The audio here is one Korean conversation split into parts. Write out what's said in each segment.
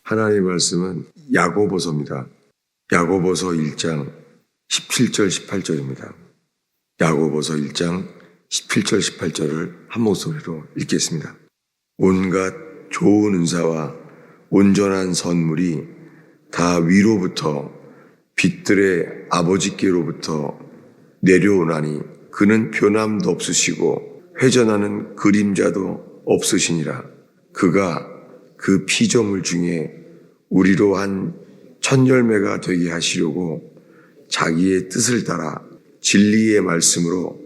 하나님의 말씀은 야고보서입니다. 야고보서 1장 17절 18절입니다. 야고보서 1장 17절 18절을 한 목소리로 읽겠습니다. 온갖 좋은 은사와 온전한 선물이 다 위로부터 빛들의 아버지께로부터 내려오나니 그는 변함도 없으시고 회전하는 그림자도 없으시니라. 그가 그 피조물 중에 우리로 한 첫 열매가 되게 하시려고 자기의 뜻을 따라 진리의 말씀으로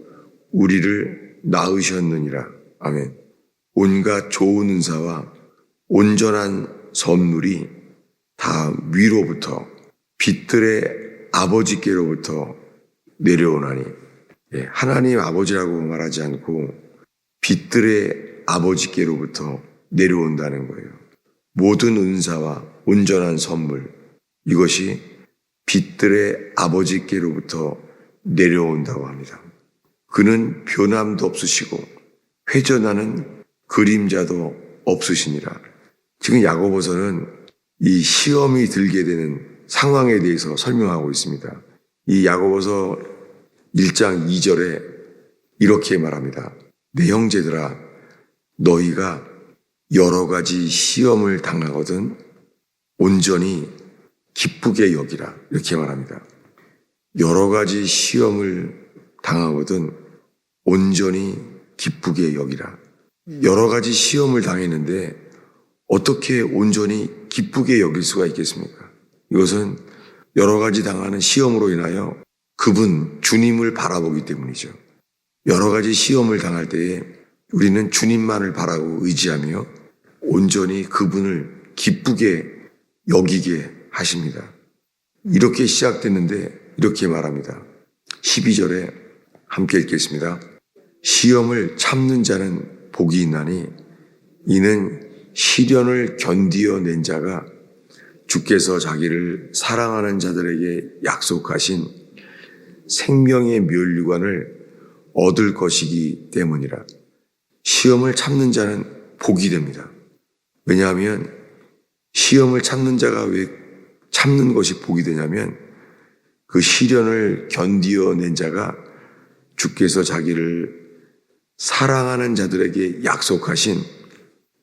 우리를 낳으셨느니라. 아멘. 온갖 좋은 은사와 온전한 선물이 다 위로부터 빛들의 아버지께로부터 내려오나니, 하나님 아버지라고 말하지 않고 빛들의 아버지께로부터 내려온다는 거예요. 모든 은사와 온전한 선물, 이것이 빛들의 아버지께로부터 내려온다고 합니다. 그는 변함도 없으시고 회전하는 그림자도 없으시니라. 지금 야고보서는 이 시험이 들게 되는 상황에 대해서 설명하고 있습니다. 이 야고보서 1장 2절에 이렇게 말합니다. 내 형제들아, 너희가 여러 가지 시험을 당하거든 온전히 기쁘게 여기라. 이렇게 말합니다. 여러 가지 시험을 당하거든 온전히 기쁘게 여기라. 여러 가지 시험을 당했는데 어떻게 온전히 기쁘게 여길 수가 있겠습니까? 이것은 여러 가지 당하는 시험으로 인하여 그분 주님을 바라보기 때문이죠. 여러 가지 시험을 당할 때에 우리는 주님만을 바라고 의지하며 온전히 그분을 기쁘게 여기게 하십니다. 이렇게 시작됐는데 이렇게 말합니다. 12절에 함께 읽겠습니다. 시험을 참는 자는 복이 있나니 이는 시련을 견디어낸 자가 주께서 자기를 사랑하는 자들에게 약속하신 생명의 면류관을 얻을 것이기 때문이라. 시험을 참는 자는 복이 됩니다. 왜냐하면 시험을 참는 자가 왜 참는 것이 복이 되냐면 그 시련을 견디어낸 자가 주께서 자기를 사랑하는 자들에게 약속하신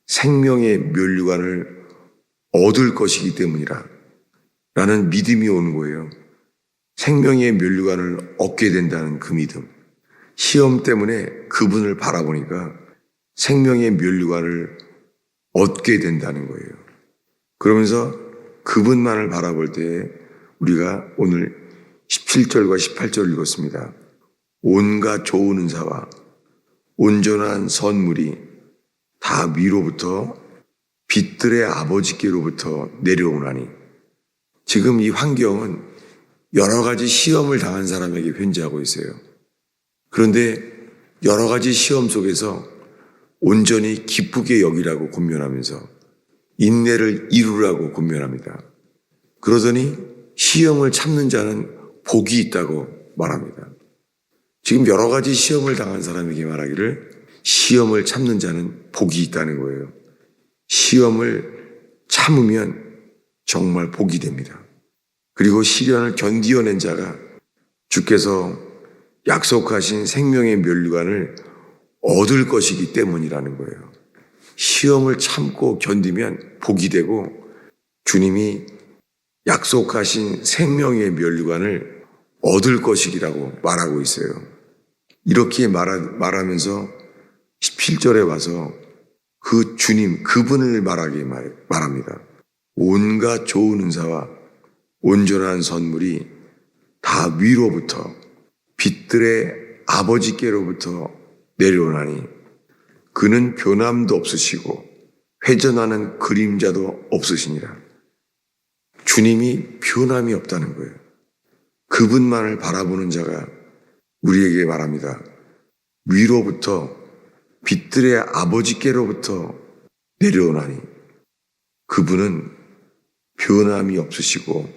생명의 면류관을 얻을 것이기 때문이라 라는 믿음이 오는 거예요. 생명의 면류관을 얻게 된다는 그 믿음. 시험 때문에 그분을 바라보니까 생명의 면류관을 얻게 된다는 거예요. 그러면서 그분만을 바라볼 때 우리가 오늘 17절과 18절을 읽었습니다. 온갖 좋은 은사와 온전한 선물이 다 위로부터 빛들의 아버지께로부터 내려오나니. 지금 이 환경은 여러 가지 시험을 당한 사람에게 편지하고 있어요. 그런데 여러 가지 시험 속에서 온전히 기쁘게 여기라고 권면하면서 인내를 이루라고 권면합니다. 그러더니 시험을 참는 자는 복이 있다고 말합니다. 지금 여러 가지 시험을 당한 사람에게 말하기를 시험을 참는 자는 복이 있다는 거예요. 시험을 참으면 정말 복이 됩니다. 그리고 시련을 견디어낸 자가 주께서 약속하신 생명의 면류관을 얻을 것이기 때문이라는 거예요. 시험을 참고 견디면 복이 되고 주님이 약속하신 생명의 면류관을 얻을 것이라고 말하고 있어요. 이렇게 말하면서 17절에 와서 그 주님, 그분을 말합니다. 온갖 좋은 은사와 온전한 선물이 다 위로부터 빛들의 아버지께로부터 내려오나니 그는 변함도 없으시고 회전하는 그림자도 없으시니라. 주님이 변함이 없다는 거예요. 그분만을 바라보는 자가 우리에게 말합니다. 위로부터 빛들의 아버지께로부터 내려오나니 그분은 변함이 없으시고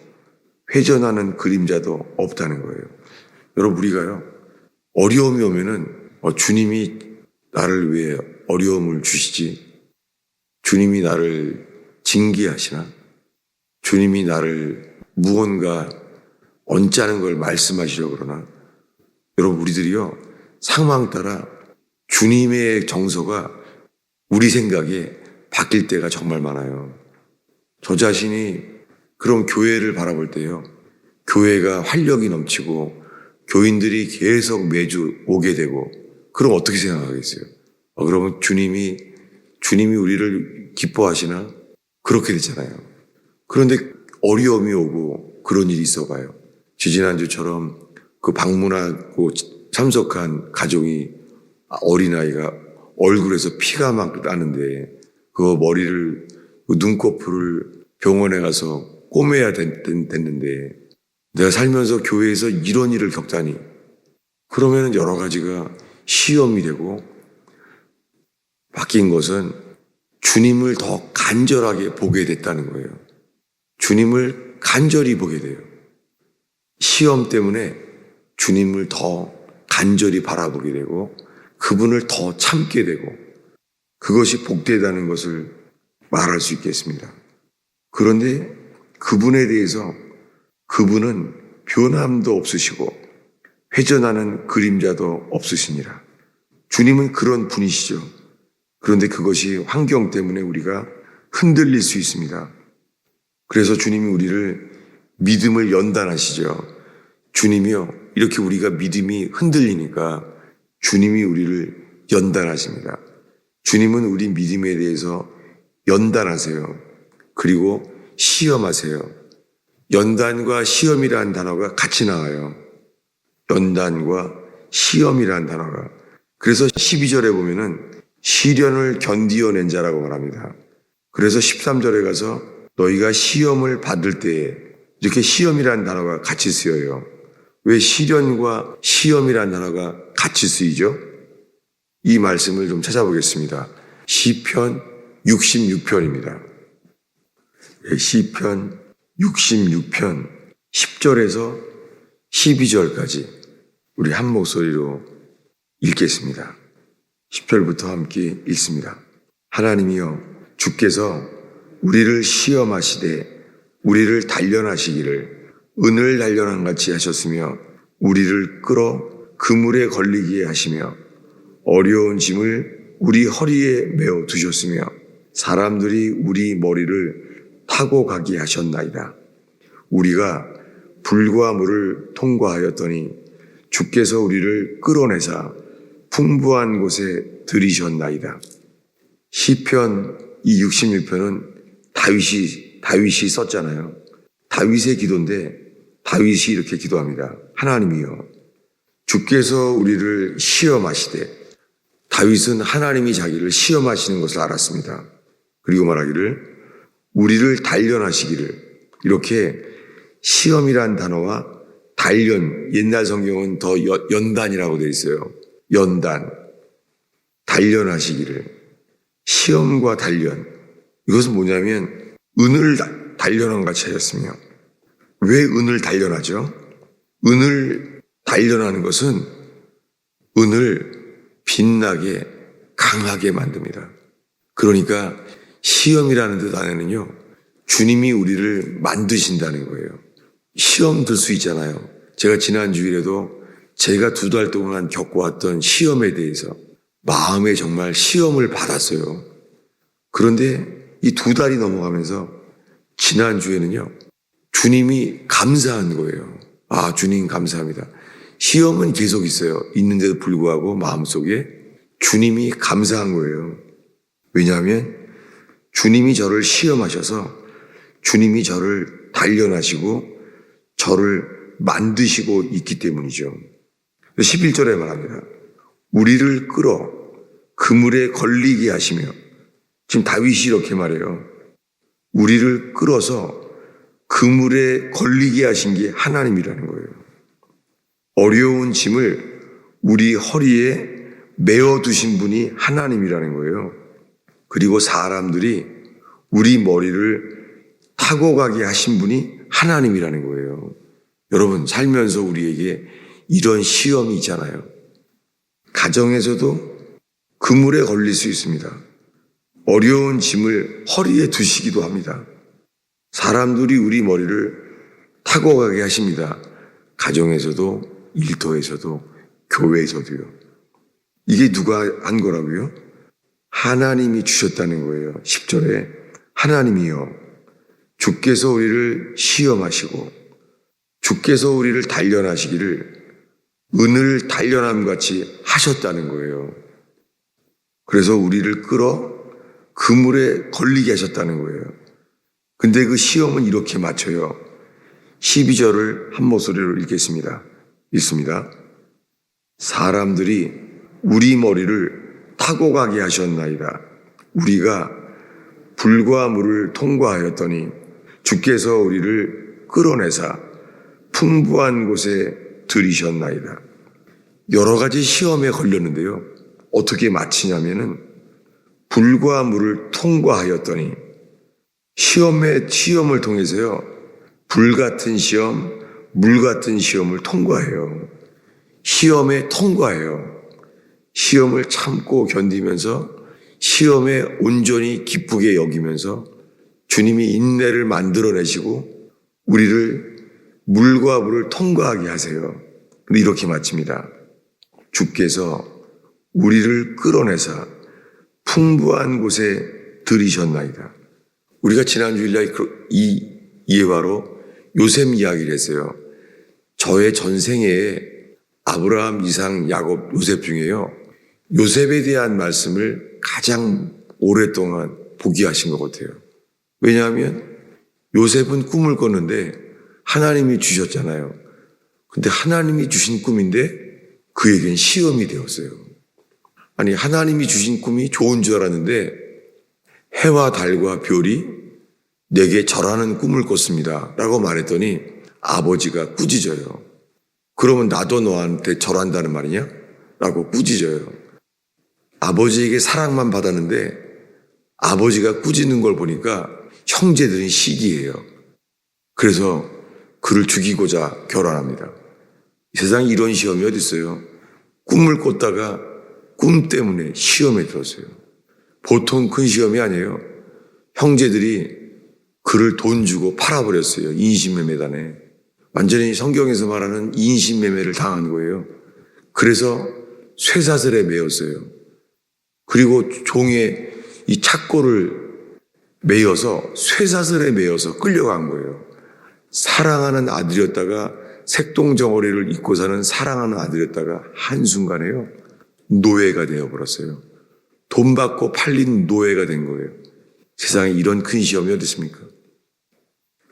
회전하는 그림자도 없다는 거예요. 여러분, 우리가요, 어려움이 오면은 주님이 나를 왜 어려움을 주시지? 주님이 나를 징계하시나? 주님이 나를 무언가 언짢은 걸 말씀하시려고 그러나 여러분 우리들이요 상황 따라 주님의 정서가 우리 생각에 바뀔 때가 정말 많아요. 저 자신이 그런 교회를 바라볼 때요 교회가 활력이 넘치고 교인들이 계속 매주 오게 되고 그럼 어떻게 생각하겠어요? 그러면 주님이 우리를 기뻐하시나? 그렇게 되잖아요. 그런데 어려움이 오고 그런 일이 있어봐요. 지지난주처럼 그 방문하고 참석한 가족이 어린아이가 얼굴에서 피가 막 나는데 그 머리를 그 눈꺼풀을 병원에 가서 꼬매야 됐는데 내가 살면서 교회에서 이런 일을 겪다니 그러면 여러 가지가 시험이 되고 바뀐 것은 주님을 더 간절하게 보게 됐다는 거예요. 주님을 간절히 보게 돼요. 시험 때문에 주님을 더 간절히 바라보게 되고 그분을 더 참게 되고 그것이 복되다는 것을 말할 수 있겠습니다. 그런데 그분에 대해서 그분은 변함도 없으시고 회전하는 그림자도 없으시니라. 주님은 그런 분이시죠. 그런데 그것이 환경 때문에 우리가 흔들릴 수 있습니다. 그래서 주님이 우리를 믿음을 연단하시죠. 주님이요, 이렇게 우리가 믿음이 흔들리니까 주님이 우리를 연단하십니다. 주님은 우리 믿음에 대해서 연단하세요. 그리고 시험하세요. 연단과 시험이라는 단어가 같이 나와요. 연단과 시험이라는 단어가. 그래서 12절에 보면은 시련을 견디어낸 자라고 말합니다. 그래서 13절에 가서 너희가 시험을 받을 때에 이렇게 시험이라는 단어가 같이 쓰여요. 왜 시련과 시험이라는 단어가 같이 쓰이죠? 이 말씀을 좀 찾아보겠습니다. 시편 66편입니다. 시편 66편 10절에서 12절까지 우리 한 목소리로 읽겠습니다. 10절부터 함께 읽습니다. 하나님이여 주께서 우리를 시험하시되 우리를 단련하시기를 은을 단련한 같이 하셨으며 우리를 끌어 그물에 걸리게 하시며 어려운 짐을 우리 허리에 메어 두셨으며 사람들이 우리 머리를 타고 가게 하셨나이다. 우리가 불과 물을 통과하였더니 주께서 우리를 끌어내사 풍부한 곳에 들이셨나이다. 시편 이 66편은 다윗이 썼잖아요. 다윗의 기도인데 다윗이 이렇게 기도합니다. 하나님이여 주께서 우리를 시험하시되 다윗은 하나님이 자기를 시험하시는 것을 알았습니다. 그리고 말하기를 우리를 단련하시기를 이렇게 시험이란 단어와 단련 옛날 성경은 더 연단이라고 되어 있어요. 연단 단련하시기를 시험과 단련 이것은 뭐냐면 은을 단련한 같이 하셨으며 왜 은을 단련하죠? 은을 단련하는 것은 은을 빛나게 강하게 만듭니다. 그러니까 시험이라는 뜻 안에는요 주님이 우리를 만드신다는 거예요. 시험 들 수 있잖아요. 제가 지난 주일에도 제가 2달 동안 겪어왔던 시험에 대해서 마음에 정말 시험을 받았어요. 그런데 이 2달이 넘어가면서 지난 주에는요 주님이 감사한 거예요. 아 주님 감사합니다. 시험은 계속 있어요. 있는데도 불구하고 마음속에 주님이 감사한 거예요. 왜냐하면 주님이 저를 시험하셔서 주님이 저를 단련하시고 저를 만드시고 있기 때문이죠. 11절에 말합니다. 우리를 끌어 그물에 걸리게 하시며 지금 다윗이 이렇게 말해요. 우리를 끌어서 그물에 걸리게 하신 게 하나님이라는 거예요. 어려운 짐을 우리 허리에 메어두신 분이 하나님이라는 거예요. 그리고 사람들이 우리 머리를 타고 가게 하신 분이 하나님이라는 거예요. 여러분 살면서 우리에게 이런 시험이 있잖아요. 가정에서도 그물에 걸릴 수 있습니다. 어려운 짐을 허리에 두시기도 합니다. 사람들이 우리 머리를 타고 가게 하십니다. 가정에서도, 일터에서도, 교회에서도요. 이게 누가 한 거라고요? 하나님이 주셨다는 거예요. 10절에 하나님이요, 주께서 우리를 시험하시고 주께서 우리를 단련하시기를 은을 단련함 같이 하셨다는 거예요. 그래서 우리를 끌어 그물에 걸리게 하셨다는 거예요. 근데 그 시험은 이렇게 맞춰요. 12절을 한 목소리로 읽겠습니다. 읽습니다. 사람들이 우리 머리를 타고 가게 하셨나이다. 우리가 불과 물을 통과하였더니 주께서 우리를 끌어내사 풍부한 곳에 들이셨나이다. 여러 가지 시험에 걸렸는데요. 어떻게 마치냐면은 불과 물을 통과하였더니 시험을 통해서요. 불 같은 시험, 물 같은 시험을 통과해요. 시험에 통과해요. 시험을 참고 견디면서 시험에 온전히 기쁘게 여기면서 주님이 인내를 만들어내시고 우리를 물과 물을 통과하게 하세요. 근데 이렇게 마칩니다. 주께서 우리를 끌어내사 풍부한 곳에 들이셨나이다. 우리가 지난 주일날 이 예화로 요셉 이야기를 했어요. 저의 전생에 아브라함, 이삭, 야곱, 요셉 중에요. 요셉에 대한 말씀을 가장 오랫동안 보게 하신 것 같아요. 왜냐하면 요셉은 꿈을 꿨는데 하나님이 주셨잖아요. 근데 하나님이 주신 꿈인데 그에겐 시험이 되었어요. 아니, 하나님이 주신 꿈이 좋은 줄 알았는데 해와 달과 별이 내게 절하는 꿈을 꿨습니다 라고 말했더니 아버지가 꾸짖어요. 그러면 나도 너한테 절한다는 말이냐? 라고 꾸짖어요. 아버지에게 사랑만 받았는데 아버지가 꾸짖는 걸 보니까 형제들은 시기해요. 그래서 그를 죽이고자 결혼합니다. 세상에 이런 시험이 어디 있어요? 꿈을 꿨다가 꿈 때문에 시험에 들었어요. 보통 큰 시험이 아니에요. 형제들이 그를 돈 주고 팔아버렸어요. 인신매매단에. 완전히 성경에서 말하는 인신매매를 당한 거예요. 그래서 쇠사슬에 매였어요. 그리고 종에 이 착고를 매여서 쇠사슬에 매여서 끌려간 거예요. 사랑하는 아들이었다가 색동정어리를 입고 사는 사랑하는 아들이었다가 한순간에요. 노예가 되어버렸어요. 돈 받고 팔린 노예가 된 거예요. 세상에 이런 큰 시험이 어디 있습니까?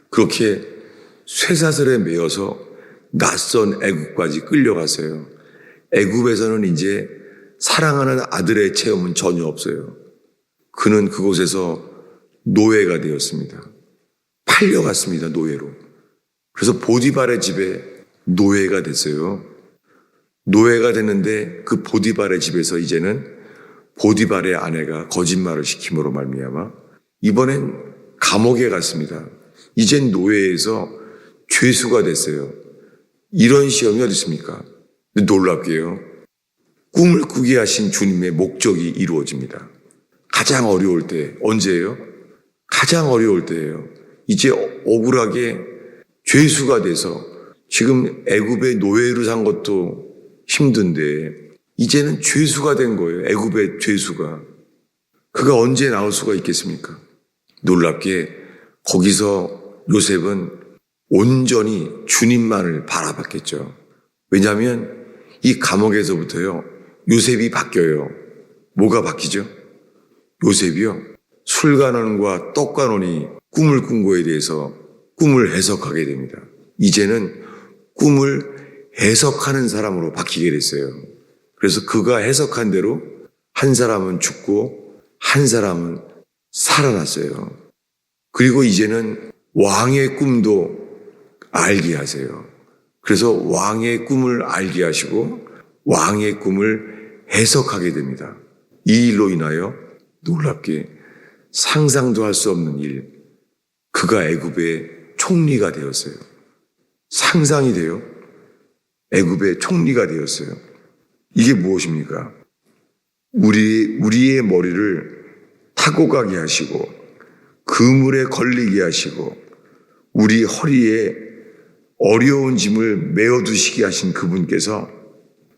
그렇게 쇠사슬에 매여서 낯선 애굽까지 끌려갔어요. 애굽에서는 이제 사랑하는 아들의 체험은 전혀 없어요. 그는 그곳에서 노예가 되었습니다. 팔려갔습니다. 노예로. 그래서 보디발의 집에 노예가 됐어요. 노예가 됐는데 그 보디발의 집에서 이제는 보디발의 아내가 거짓말을 시킴으로 말미암아 이번엔 감옥에 갔습니다. 이젠 노예에서 죄수가 됐어요. 이런 시험이 어디 있습니까? 놀랍게요. 꿈을 꾸게 하신 주님의 목적이 이루어집니다. 가장 어려울 때, 언제예요? 가장 어려울 때예요. 이제 억울하게 죄수가 돼서 지금 애굽의 노예로 산 것도 힘든데 이제는 죄수가 된 거예요. 애굽의 죄수가. 그가 언제 나올 수가 있겠습니까? 놀랍게 거기서 요셉은 온전히 주님만을 바라봤겠죠. 왜냐하면 이 감옥에서부터요. 요셉이 바뀌어요. 뭐가 바뀌죠? 요셉이요. 술관원과 떡관원이 꿈을 꾼 거에 대해서 꿈을 해석하게 됩니다. 이제는 꿈을 해석하는 사람으로 바뀌게 됐어요. 그래서 그가 해석한 대로 한 사람은 죽고 한 사람은 살아났어요. 그리고 이제는 왕의 꿈도 알게 하세요. 그래서 왕의 꿈을 알게 하시고 왕의 꿈을 해석하게 됩니다. 이 일로 인하여 놀랍게 상상도 할 수 없는 일, 그가 애굽의 총리가 되었어요. 상상이 돼요. 애굽의 총리가 되었어요. 이게 무엇입니까? 우리의 머리를 타고 가게 하시고 그물에 걸리게 하시고 우리 허리에 어려운 짐을 메어두시게 하신 그분께서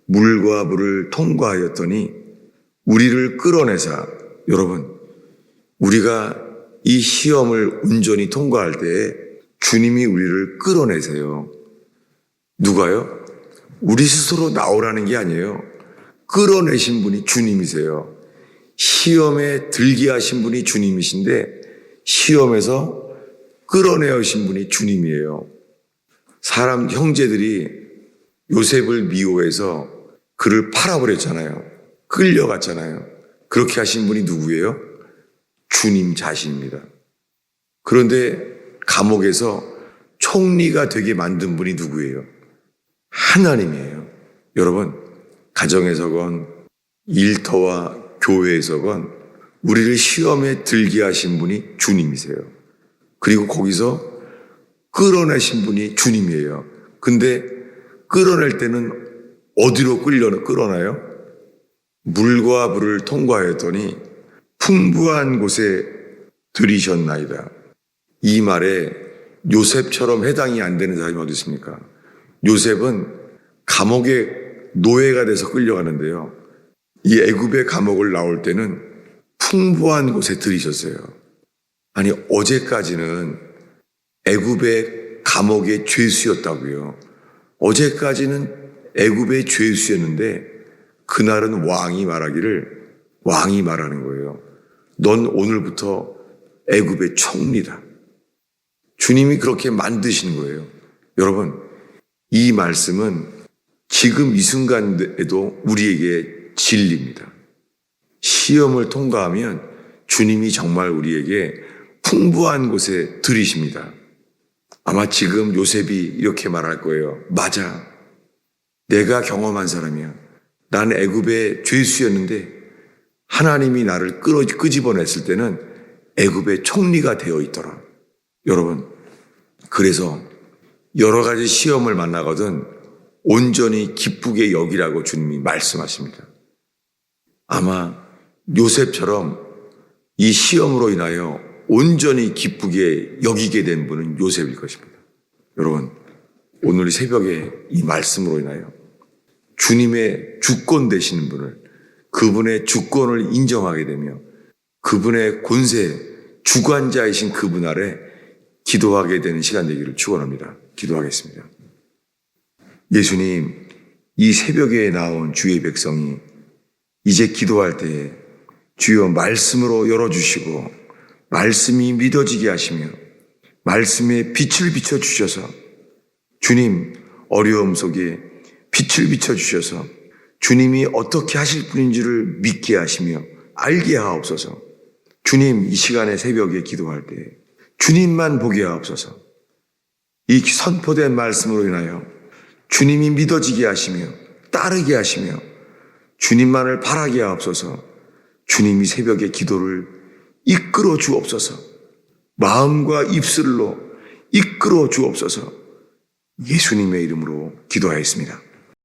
물과 물을 통과하였더니 우리를 끌어내사, 여러분, 우리가 이 시험을 온전히 통과할 때에 주님이 우리를 끌어내세요. 누가요? 우리 스스로 나오라는 게 아니에요. 끌어내신 분이 주님이세요. 시험에 들게 하신 분이 주님이신데 시험에서 끌어내신 분이 주님이에요. 사람 형제들이 요셉을 미워해서 그를 팔아버렸잖아요. 끌려갔잖아요. 그렇게 하신 분이 누구예요? 주님 자신입니다. 그런데 감옥에서 총리가 되게 만든 분이 누구예요? 하나님이에요. 여러분, 가정에서건 일터와 교회에서건 우리를 시험에 들게 하신 분이 주님이세요. 그리고 거기서 끌어내신 분이 주님이에요. 근데 끌어낼 때는 어디로 끌어나요? 물과 물을 통과했더니 풍부한 곳에 들이셨나이다. 이 말에 요셉처럼 해당이 안 되는 사람이 어디 있습니까? 요셉은 감옥의 노예가 돼서 끌려가는데요. 이 애굽의 감옥을 나올 때는 풍부한 곳에 들이셨어요. 아니, 어제까지는 애굽의 감옥의 죄수였다고요. 어제까지는 애굽의 죄수였는데 그날은 왕이 말하는 거예요. 넌 오늘부터 애굽의 총리다. 주님이 그렇게 만드시는 거예요. 여러분, 이 말씀은 지금 이 순간에도 우리에게 진리입니다. 시험을 통과하면 주님이 정말 우리에게 풍부한 곳에 들이십니다. 아마 지금 요셉이 이렇게 말할 거예요. 맞아. 내가 경험한 사람이야. 난 애굽의 죄수였는데 하나님이 나를 끄집어냈을 때는 애굽의 총리가 되어 있더라. 여러분, 그래서 여러 가지 시험을 만나거든 온전히 기쁘게 여기라고 주님이 말씀하십니다. 아마 요셉처럼 이 시험으로 인하여 온전히 기쁘게 여기게 된 분은 요셉일 것입니다. 여러분, 오늘 새벽에 이 말씀으로 인하여 주님의 주권 되시는 분을, 그분의 주권을 인정하게 되며 그분의 권세, 주관자이신 그분 아래 기도하게 되는 시간 되기를 축원합니다. 기도하겠습니다. 예수님, 이 새벽에 나온 주의 백성이 이제 기도할 때에 주여 말씀으로 열어주시고 말씀이 믿어지게 하시며 말씀에 빛을 비춰주셔서 주님, 어려움 속에 빛을 비춰주셔서 주님이 어떻게 하실 분인지를 믿게 하시며 알게 하옵소서. 주님, 이 시간에 새벽에 기도할 때 주님만 보게 하옵소서. 이 선포된 말씀으로 인하여 주님이 믿어지게 하시며 따르게 하시며 주님만을 바라게 하옵소서. 주님이 새벽에 기도를 이끌어 주옵소서. 마음과 입술로 이끌어 주옵소서. 예수님의 이름으로 기도하였습니다.